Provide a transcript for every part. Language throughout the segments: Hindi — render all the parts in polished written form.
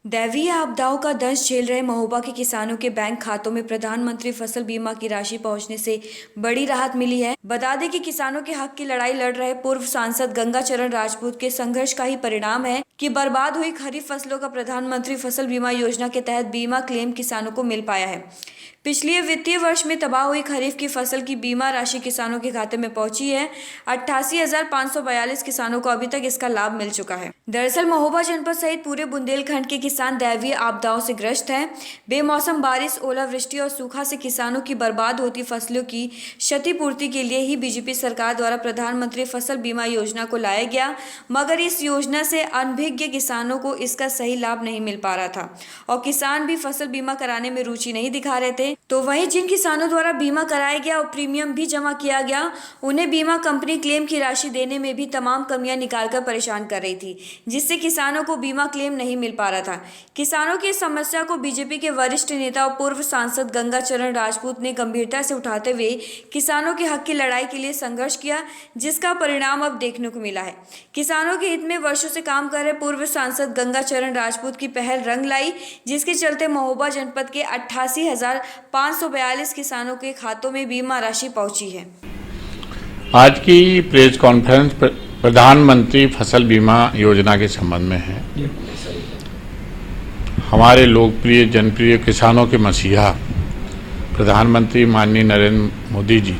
दैवीय आपदाओं का दंश झेल रहे महोबा के किसानों के बैंक खातों में प्रधानमंत्री फसल बीमा की राशि पहुंचने से बड़ी राहत मिली है। बता दें कि किसानों के हक की लड़ाई लड़ रहे पूर्व सांसद गंगाचरण राजपूत के संघर्ष का ही परिणाम है कि बर्बाद हुई खरीफ फसलों का प्रधानमंत्री फसल बीमा योजना के तहत बीमा क्लेम किसानों को मिल पाया है। पिछले वित्तीय वर्ष में तबाह हुई खरीफ की फसल की बीमा राशि किसानों के खाते में पहुंची है। 88,542 किसानों को अभी तक इसका लाभ मिल चुका है। दरअसल महोबा जनपद सहित पूरे बुंदेलखंड के किसान दैवीय आपदाओं से ग्रस्त हैं। बेमौसम बारिश, ओलावृष्टि और सूखा से किसानों की बर्बाद होती फसलों की क्षतिपूर्ति के लिए ही बीजेपी सरकार द्वारा प्रधानमंत्री फसल बीमा योजना को लाया गया, मगर इस योजना से अनभिज्ञ किसानों को इसका सही लाभ नहीं मिल पा रहा था और किसान भी फसल बीमा कराने में रुचि नहीं दिखा रहे थे। तो वहीं जिन किसानों द्वारा बीमा कराया गया और प्रीमियम भी जमा किया गया, उन्हें बीमा कंपनी क्लेम की राशि देने में भी तमाम कमियां निकालकर परेशान कर रही थी, जिससे किसानों को बीमा क्लेम नहीं मिल पा रहा था। किसानों की इस समस्या को बीजेपी के वरिष्ठ नेता और पूर्व सांसद गंगाचरण राजपूत ने गंभीरता से उठाते हुए किसानों के हक की लड़ाई के लिए संघर्ष किया, जिसका परिणाम अब देखने को मिला है। किसानों के हित में वर्षों से काम कर रहे पूर्व सांसद गंगाचरण राजपूत की पहल रंग लाई, जिसके चलते महोबा जनपद के 88,542 किसानों के खातों में बीमा राशि पहुंची है। आज की प्रेस कॉन्फ्रेंस प्रधानमंत्री फसल बीमा योजना के संबंध में है। हमारे लोकप्रिय जनप्रिय किसानों के मसीहा प्रधानमंत्री माननीय नरेंद्र मोदी जी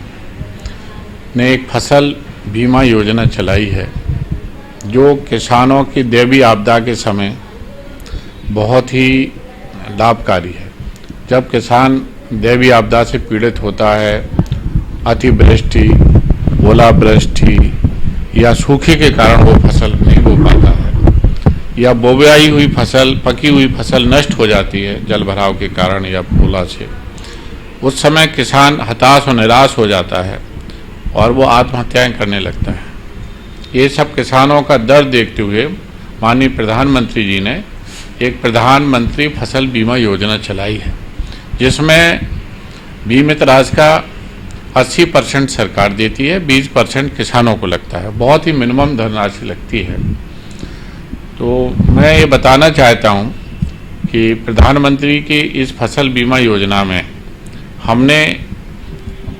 ने एक फसल बीमा योजना चलाई है, जो किसानों की दैवीय आपदा के समय बहुत ही लाभकारी है। जब किसान दैवीय आपदा से पीड़ित होता है, अतिवृष्टि, ओलावृष्टि या सूखे के कारण वो फसल नहीं बो पाता है या बोआई हुई फसल, पकी हुई फसल नष्ट हो जाती है जल भराव के कारण या ओला से, उस समय किसान हताश और निराश हो जाता है और वो आत्महत्याएं करने लगता है। ये सब किसानों का दर्द देखते हुए माननीय प्रधानमंत्री जी ने एक प्रधानमंत्री फसल बीमा योजना चलाई है, जिसमें बीमित राशि का 80% सरकार देती है, 20% किसानों को लगता है। बहुत ही मिनिमम धनराशि लगती है। तो मैं ये बताना चाहता हूँ कि प्रधानमंत्री की इस फसल बीमा योजना में हमने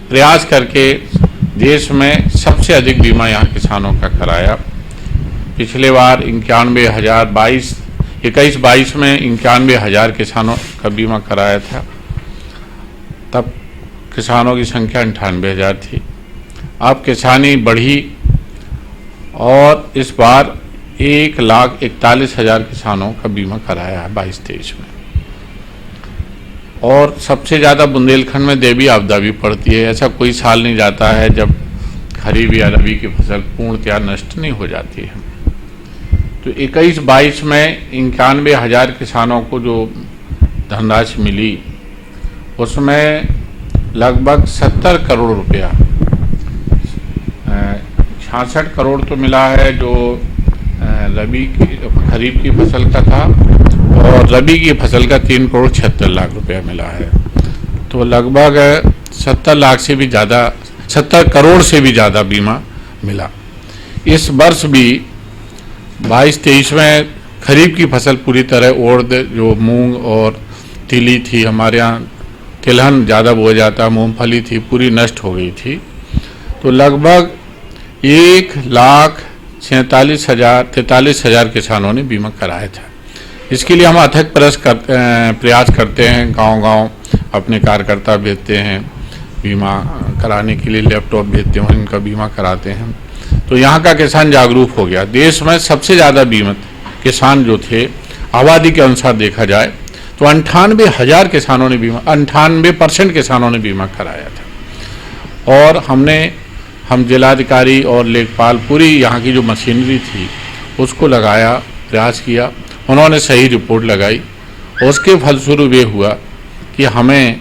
प्रयास करके देश में सबसे अधिक बीमा यहाँ किसानों का कराया। पिछले बार 21-22 में 91,000 किसानों का बीमा कराया था। तब किसानों की संख्या 98,000 थी। अब किसानी बढ़ी और इस बार 1,41,000 किसानों का बीमा कराया है 22-23 में। और सबसे ज़्यादा बुंदेलखंड में दैवीय आपदा भी पड़ती है। ऐसा कोई साल नहीं जाता है जब खरीफ या रबी की फसल पूर्णतया नष्ट नहीं हो जाती है। तो 21-22 में 91,000 किसानों को जो धनराशि मिली, उसमें लगभग 70 करोड़ रुपया, 66 करोड़ तो मिला है जो रबी की खरीफ की फसल का था और रबी की फसल का 3,76,00,000 रुपया मिला है। तो लगभग 70 करोड़ से भी ज़्यादा बीमा मिला। इस वर्ष भी 22-23 में खरीफ की फसल पूरी तरह उड़द, जो मूंग और तिली थी, हमारे यहाँ तिलहन ज़्यादा बोया जाता, मूंगफली थी, पूरी नष्ट हो गई थी। तो लगभग 1,43,000 किसानों ने बीमा कराया था। इसके लिए हम अथक प्रयास करते हैं। गांव-गांव अपने कार्यकर्ता भेजते हैं, बीमा कराने के लिए लैपटॉप भेजते हैं, उनका बीमा कराते हैं। तो यहाँ का किसान जागरूक हो गया। देश में सबसे ज़्यादा बीमित किसान जो थे, आबादी के अनुसार देखा जाए तो 98,000 किसानों ने बीमा, 98% किसानों ने बीमा कराया था। और हम जिलाधिकारी और लेखपाल, पूरी यहाँ की जो मशीनरी थी उसको लगाया, प्रयास किया, उन्होंने सही रिपोर्ट लगाई। उसके फलस्वरूप ये हुआ कि हमें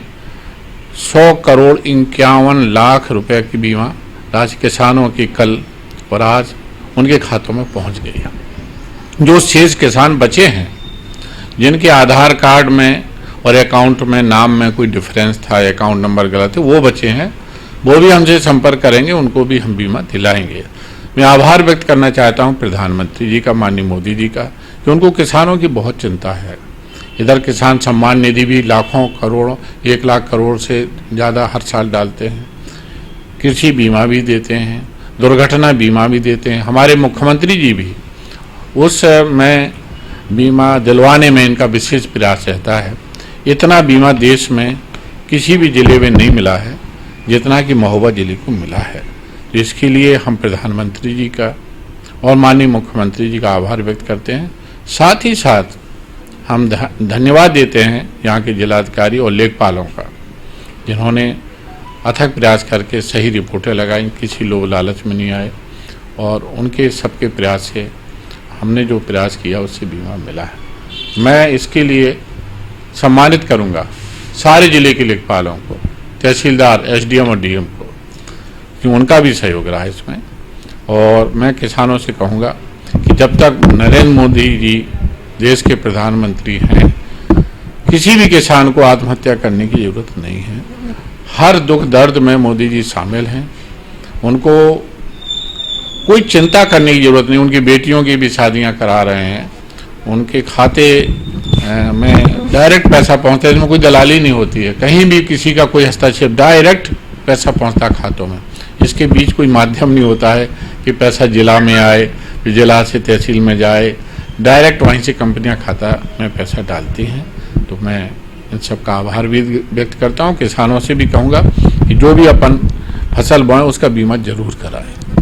100,51,00,000 रुपए की बीमा राशि किसानों की कल और आज उनके खातों में पहुँच गई है। जो शेष किसान बचे हैं, जिनके आधार कार्ड में और अकाउंट में नाम में कोई डिफरेंस था, अकाउंट नंबर गलत है, वो बचे हैं, वो भी हमसे संपर्क करेंगे, उनको भी हम बीमा दिलाएंगे। मैं आभार व्यक्त करना चाहता हूं प्रधानमंत्री जी का, माननीय मोदी जी का, कि उनको किसानों की बहुत चिंता है। इधर किसान सम्मान निधि भी लाखों करोड़ों 1 लाख करोड़ से ज़्यादा हर साल डालते हैं। कृषि बीमा भी देते हैं, दुर्घटना बीमा भी देते हैं। हमारे मुख्यमंत्री जी भी उस में बीमा दिलवाने में इनका विशेष प्रयास रहता है। इतना बीमा देश में किसी भी जिले में नहीं मिला है जितना कि महोबा जिले को मिला है। तो इसके लिए हम प्रधानमंत्री जी का और माननीय मुख्यमंत्री जी का आभार व्यक्त करते हैं। साथ ही साथ हम धन्यवाद देते हैं यहाँ के जिलाधिकारी और लेखपालों का, जिन्होंने अथक प्रयास करके सही रिपोर्टें लगाई, किसी लोभ लालच में नहीं आए और उनके सबके प्रयास से हमने जो प्रयास किया उससे बीमा मिला है। मैं इसके लिए सम्मानित करूंगा सारे जिले के लेखपालों को, तहसीलदार, एसडीएम और डीएम को, कि उनका भी सहयोग रहा इसमें। और मैं किसानों से कहूँगा कि जब तक नरेंद्र मोदी जी देश के प्रधानमंत्री हैं, किसी भी किसान को आत्महत्या करने की ज़रूरत नहीं है। हर दुख दर्द में मोदी जी शामिल हैं, उनको कोई चिंता करने की ज़रूरत नहीं। उनकी बेटियों की भी शादियां करा रहे हैं, उनके खाते में डायरेक्ट पैसा पहुंचता है, इसमें कोई दलाली नहीं होती है, कहीं भी किसी का कोई हस्तक्षेप, डायरेक्ट पैसा पहुंचता खातों में। इसके बीच कोई माध्यम नहीं होता है कि पैसा जिला में आए, फिर जिला से तहसील में जाए, डायरेक्ट वहीं से कंपनियां खाता में पैसा डालती हैं। तो मैं इन सब का आभार भी व्यक्त करता हूं। किसानों से भी कहूँगा कि जो भी अपन फसल बोएं उसका बीमा जरूर कराएं।